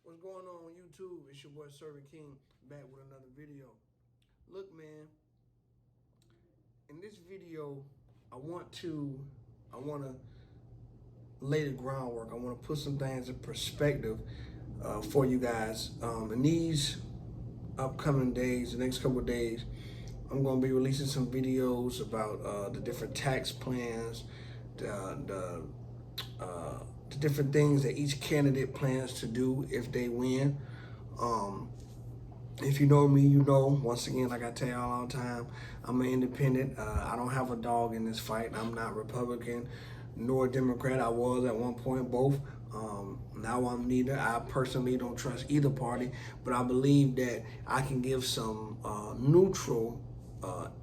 What's going on YouTube? It's your boy Servant King back with another video. Look, man, in this video, I want to lay the groundwork. I want to put some things in perspective for you guys. In these upcoming days, the next couple of days, I'm going to be releasing some videos about the different tax plans, the different things that each candidate plans to do if they win. If you know me, you know, once again, like I tell y'all all the time, I'm an independent. I don't have a dog in this fight. I'm not Republican nor Democrat. I was at one point both. Now I'm neither. I personally don't trust either party, but I believe that I can give some neutral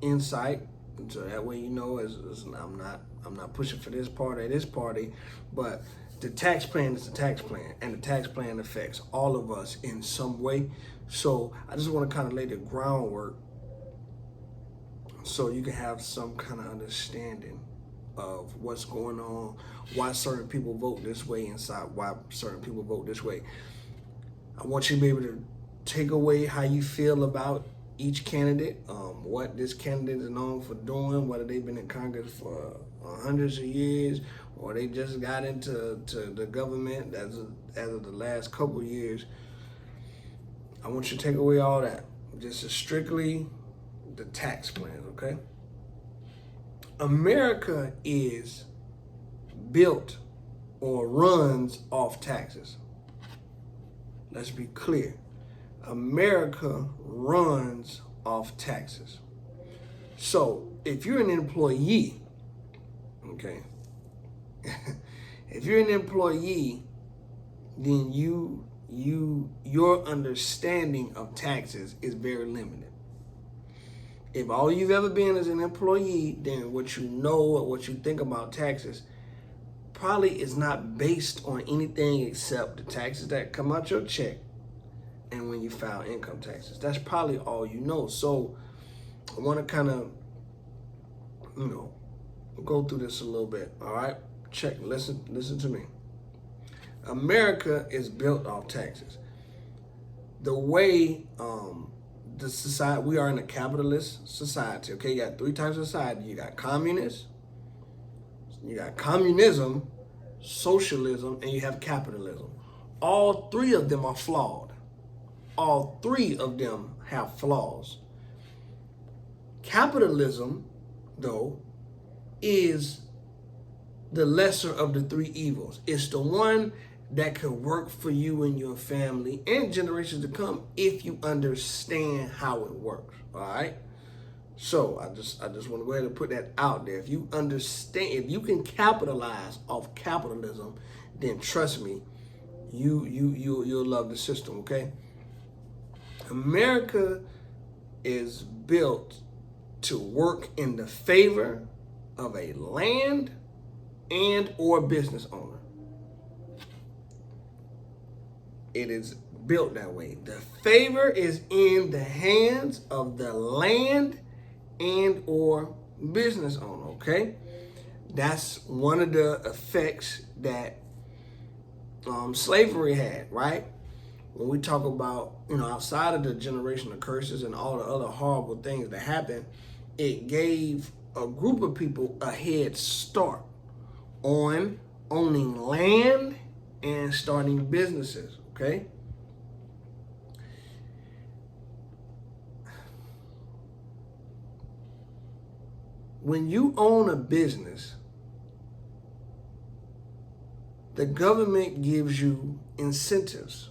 insight. So that way, you know, I'm not pushing for this party or this party, but the tax plan is the tax plan, and the tax plan affects all of us in some way. So I just want to kind of lay the groundwork so you can have some kind of understanding of what's going on, why certain people vote this way inside, why certain people vote this way. I want you to be able to take away how you feel about each candidate, what this candidate is known for doing, whether they've been in Congress for hundreds of years or they just got into the government as of the last couple of years. I want you to take away all that. Just strictly the tax plans, okay? America is built or runs off taxes. Let's be clear. America runs off taxes. So if you're an employee, okay, if you're an employee, then your understanding of taxes is very limited. If all you've ever been is an employee, then what you know or what you think about taxes probably is not based on anything except the taxes that come out your check and when you file income taxes. That's probably all you know. So I want to kind of, go through this a little bit. All right, listen to me. America is built off taxes. The way the society, we are in a capitalist society. Okay, you got three types of society. You got communists, you got communism, socialism, and you have capitalism. All three of them are flawed. All three of them have flaws. Capitalism, though, is the lesser of the three evils. It's the one that could work for you and your family and generations to come if you understand how it works. All right. So I just want to go ahead and put that out there. If you understand, if you can capitalize off capitalism, then trust me, you'll love the system. Okay. America is built to work in the favor of a land and or business owner. It is built that way. The favor is in the hands of the land and or business owner, okay? That's one of the effects that slavery had, right? When we talk about, outside of the generational curses and all the other horrible things that happened, it gave a group of people a head start on owning land and starting businesses, okay? When you own a business, the government gives you incentives,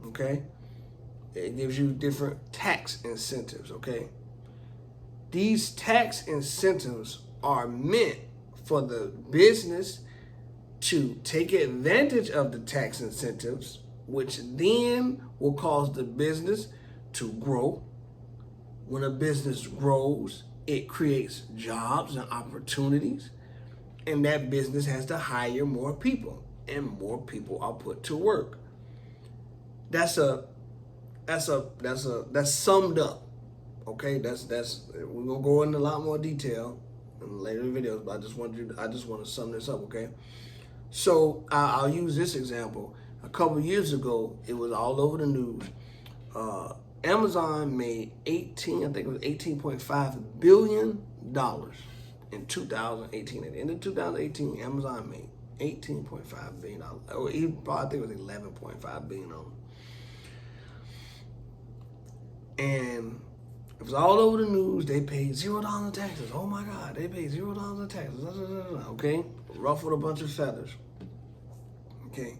okay? It gives you different tax incentives, okay? These tax incentives are meant for the business to take advantage of the tax incentives, which then will cause the business to grow. When a business grows, it creates jobs and opportunities, and that business has to hire more people, and more people are put to work. That's summed up. Okay, that's we're gonna go into a lot more detail in later videos, but I just want to sum this up. Okay, so I'll use this example. a couple of years ago, it was all over the news. Amazon made I think it was $18.5 billion in 2018. At the end of 2018, Amazon made $18.5 billion. Or I think it was $11.5 billion. And it was all over the news. They paid $0 in taxes. Oh my God, they paid $0 in taxes. Okay, ruffled a bunch of feathers. Okay,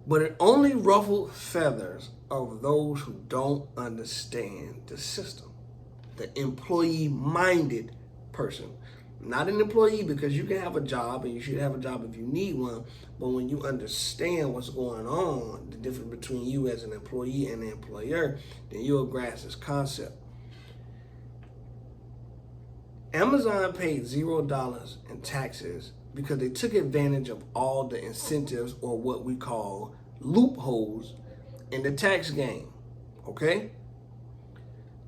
but it only ruffled feathers of those who don't understand the system. The employee-minded person. Not an employee, because you can have a job and you should have a job if you need one, but when you understand what's going on, the difference between you as an employee and an employer, then you'll grasp this concept. Amazon paid $0 in taxes because they took advantage of all the incentives, or what we call loopholes, in the tax game. Okay?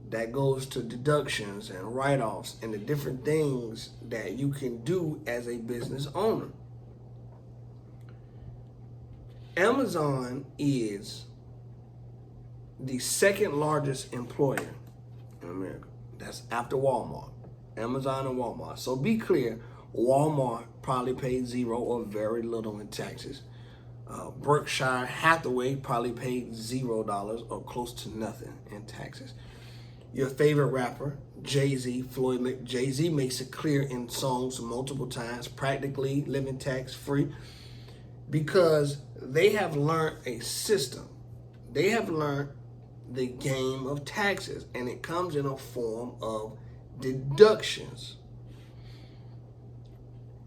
That goes to deductions and write-offs and the different things that you can do as a business owner. Amazon is the second largest employer in America. That's after Walmart. Amazon and Walmart. So be clear, Walmart probably paid 0 or very little in taxes. Berkshire Hathaway probably paid $0 or close to nothing in taxes. Your favorite rapper, Jay-Z, Jay-Z makes it clear in songs multiple times, practically living tax-free, because they have learned a system. They have learned the game of taxes, and it comes in a form of deductions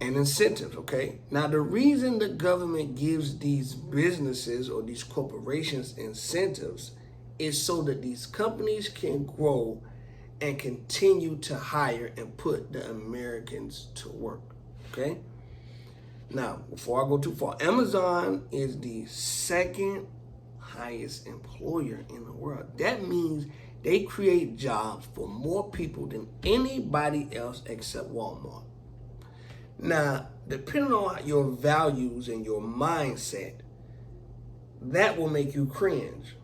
and incentives, okay? Now, the reason the government gives these businesses or these corporations incentives is so that these companies can grow and continue to hire and put the Americans to work, okay? Now, before I go too far, Amazon is the second highest employer in the world. That means they create jobs for more people than anybody else except Walmart. Now, depending on your values and your mindset, that will make you cringe.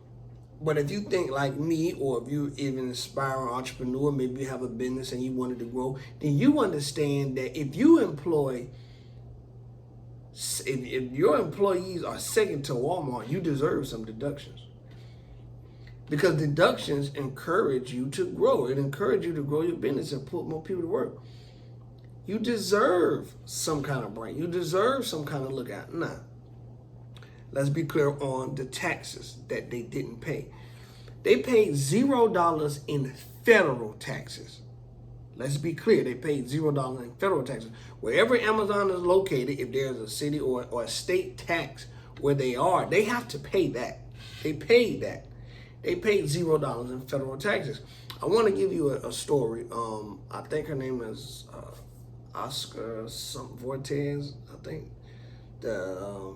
But if you think like me, or if you're even an aspiring entrepreneur, maybe you have a business and you wanted to grow, then you understand that if your employees are second to Walmart, you deserve some deductions. Because deductions encourage you to grow. It encourages you to grow your business and put more people to work. You deserve some kind of break. You deserve some kind of lookout. Now, let's be clear on the taxes that they didn't pay. They paid $0 in federal taxes. Let's be clear, they paid $0 in federal taxes. Wherever Amazon is located, if there's a city or a state tax where they are, they have to pay that. They paid that. They paid $0 in federal taxes. I want to give you a story. I think her name is Oscar Vortez, I think. The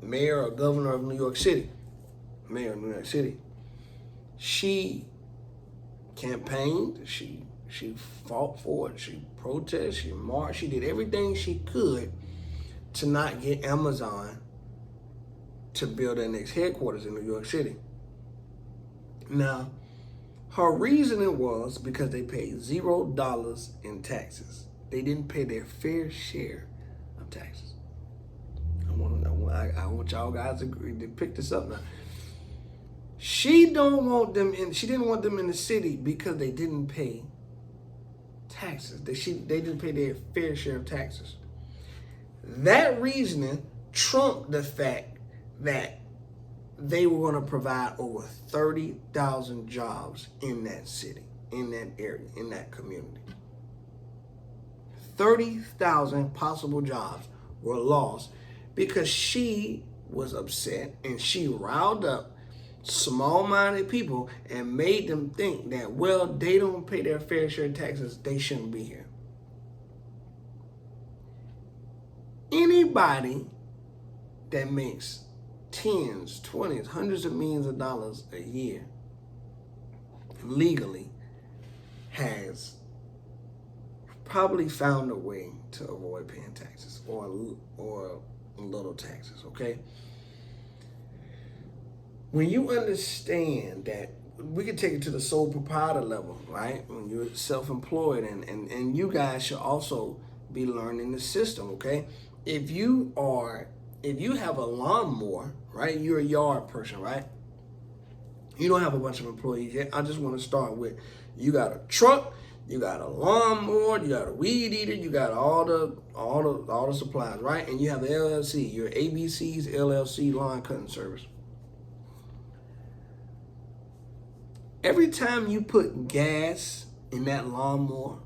mayor or governor of New York City. Mayor of New York City. She campaigned, she fought for it, she protested, she marched, she did everything she could to not get Amazon to build their next headquarters in New York City. Now, her reasoning was because they paid $0 in taxes. They didn't pay their fair share of taxes. I want y'all guys to agree to pick this up now. She didn't want them in the city because they didn't pay taxes. They didn't pay their fair share of taxes. That reasoning trumped the fact that they were going to provide over 30,000 jobs in that city, in that area, in that community. 30,000 possible jobs were lost because she was upset and she riled up small-minded people and made them think that, well, they don't pay their fair share of taxes, they shouldn't be here. Anybody that makes tens, 20s, hundreds of millions of dollars a year legally has probably found a way to avoid paying taxes or little taxes, okay? When you understand that, we can take it to the sole proprietor level, right? When you're self-employed, and you guys should also be learning the system, okay? If you have a lawnmower, right? You're a yard person, right? You don't have a bunch of employees yet. I just want to start with, you got a truck, you got a lawnmower, you got a weed eater, you got all the supplies, right? And you have the LLC, your ABC's LLC lawn cutting service. Every time you put gas in that lawnmower,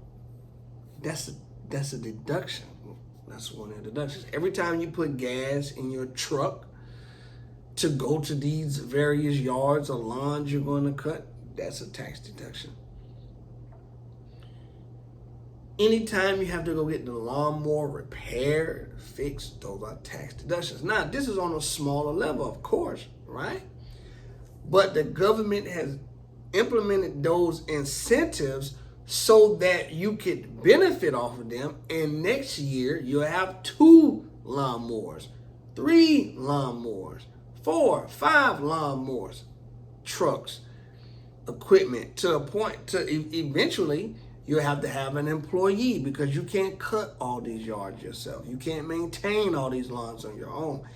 that's a deduction. That's one of the deductions. Every time you put gas in your truck to go to these various yards or lawns you're going to cut, that's a tax deduction. Anytime you have to go get the lawnmower repaired, fixed, those are tax deductions. Now, this is on a smaller level, of course, right? But the government has implemented those incentives so that you could benefit off of them, and next year you'll have 2 lawnmowers, 3 lawnmowers, 4, 5 lawnmowers, trucks, equipment, to a point to eventually you'll have to have an employee, because you can't cut all these yards yourself. You can't maintain all these lawns on your own.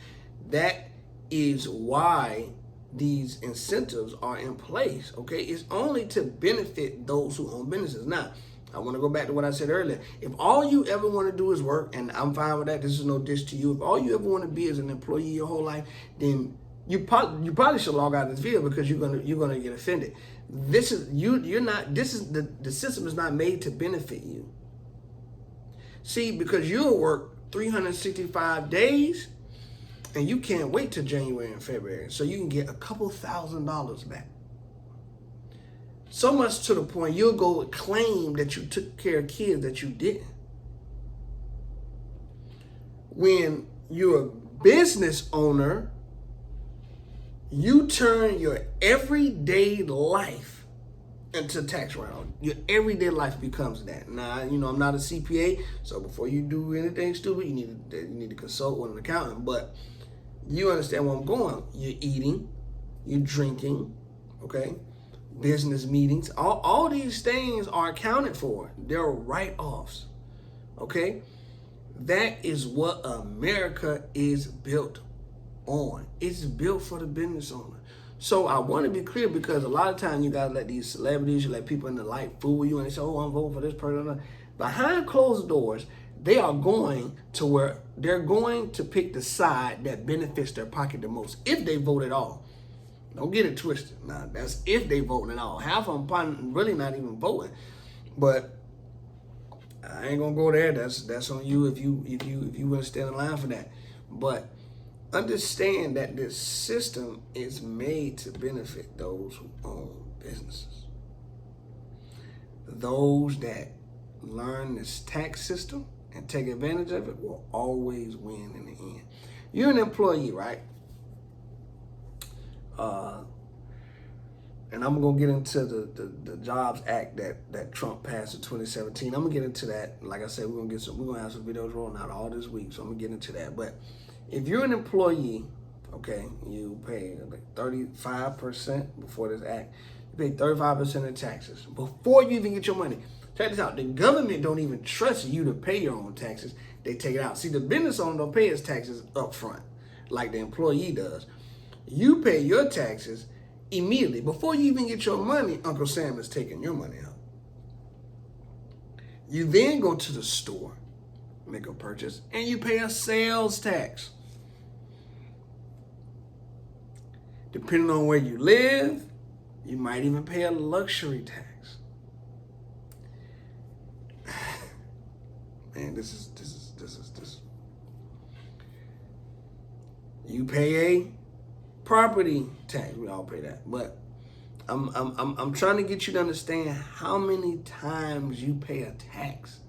That is why these incentives are in place, okay? It's only to benefit those who own businesses. Now, I want to go back to what I said earlier. If all you ever want to do is work, and I'm fine with that, this is no diss to you. If all you ever want to be is an employee your whole life, then you probably should log out of this video, because you're gonna get offended. The system is not made to benefit you. See, because you'll work 365 days, and you can't wait till January and February, so you can get a couple $1,000s back. So much to the point you'll go claim that you took care of kids that you didn't. When you're a business owner, you turn your everyday life into tax write-off. Your everyday life becomes that. Now, I'm not a CPA, so before you do anything stupid, you need to consult with an accountant. But you understand where I'm going. You're eating, you're drinking, okay? Business meetings, all these things are accounted for. They're write-offs, okay? That is what America is built on. It's built for the business owner. So I want to be clear, because a lot of times you gotta let these celebrities, you let people in the light fool you, and they say, "Oh, I'm voting for this person." Behind closed doors, they are going to where they're going to pick the side that benefits their pocket the most, if they vote at all. Don't get it twisted. Now, that's if they vote at all. Half of them probably really not even voting. But I ain't gonna go there. That's on you if you want to stand in line for that. But understand that this system is made to benefit those who own businesses. Those that learn this tax system and take advantage of it will always win in the end. You're an employee, right? And I'm gonna get into the Jobs Act that Trump passed in 2017. I'm gonna get into that. Like I said, we're gonna have some videos rolling out all this week, so I'm gonna get into that. But if you're an employee, okay, you pay like 35% before this act. You pay 35% of taxes before you even get your money. Check this out. The government don't even trust you to pay your own taxes. They take it out. See, the business owner don't pay his taxes up front like the employee does. You pay your taxes immediately. Before you even get your money, Uncle Sam is taking your money out. You then go to the store, make a purchase, and you pay a sales tax. Depending on where you live, you might even pay a luxury tax. Man, this is. You pay a property tax. We all pay that. But I'm trying to get you to understand how many times you pay a tax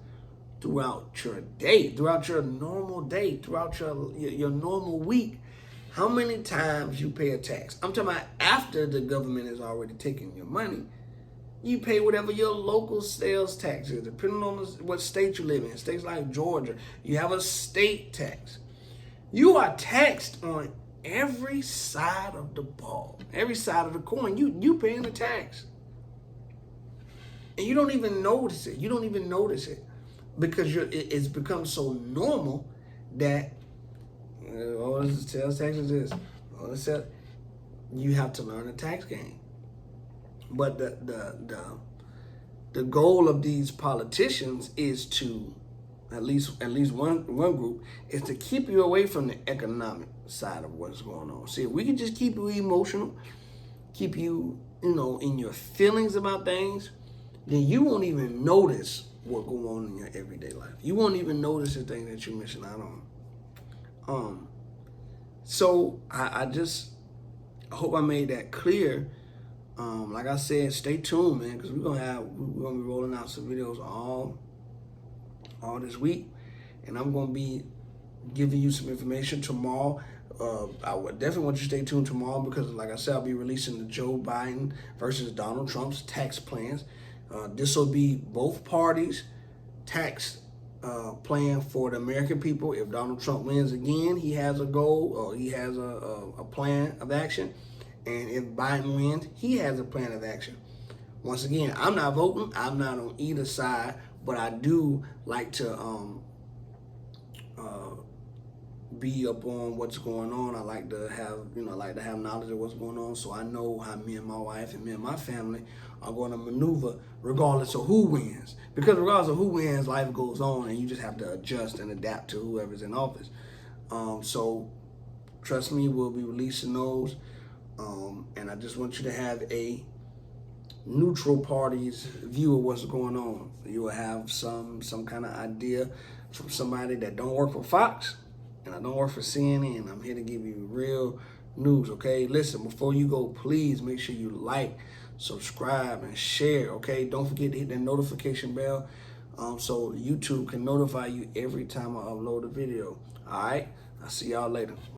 throughout your day, throughout your normal day, throughout your normal week. How many times you pay a tax? I'm talking about after the government has already taken your money. You pay whatever your local sales tax is, depending on what state you live in. States like Georgia, you have a state tax. You are taxed on every side of the ball, every side of the coin, you paying the tax. And you don't even notice it. You don't even notice it because it's become so normal that all this sales tax is this. All this sales, you have to learn the tax game. But the goal of these politicians is to at least one group is to keep you away from the economic side of what's going on. See, if we can just keep you emotional, keep you, in your feelings about things, then you won't even notice what goes on in your everyday life. You won't even notice the things that you're missing out on. So I hope I made that clear. Like I said, stay tuned, man, because we're gonna be rolling out some videos all this week, and I'm gonna be giving you some information tomorrow. I would definitely want you to stay tuned tomorrow because, like I said, I'll be releasing the Joe Biden versus Donald Trump's tax plans. This will be both parties' tax plan for the American people. If Donald Trump wins again, he has a goal or he has a plan of action. And if Biden wins, he has a plan of action. Once again, I'm not voting. I'm not on either side, but I do like to be up on what's going on. I like to have knowledge of what's going on, so I know how me and my wife and me and my family are going to maneuver regardless of who wins. Because regardless of who wins, life goes on, and you just have to adjust and adapt to whoever's in office. So trust me, we'll be releasing those. And I just want you to have a neutral party's view of what's going on. You will have some kind of idea from somebody that don't work for Fox and I don't work for CNN. I'm here to give you real news, okay? Listen, before you go, please make sure you like, subscribe, and share, okay? Don't forget to hit that notification bell so YouTube can notify you every time I upload a video, all right? I'll see y'all later.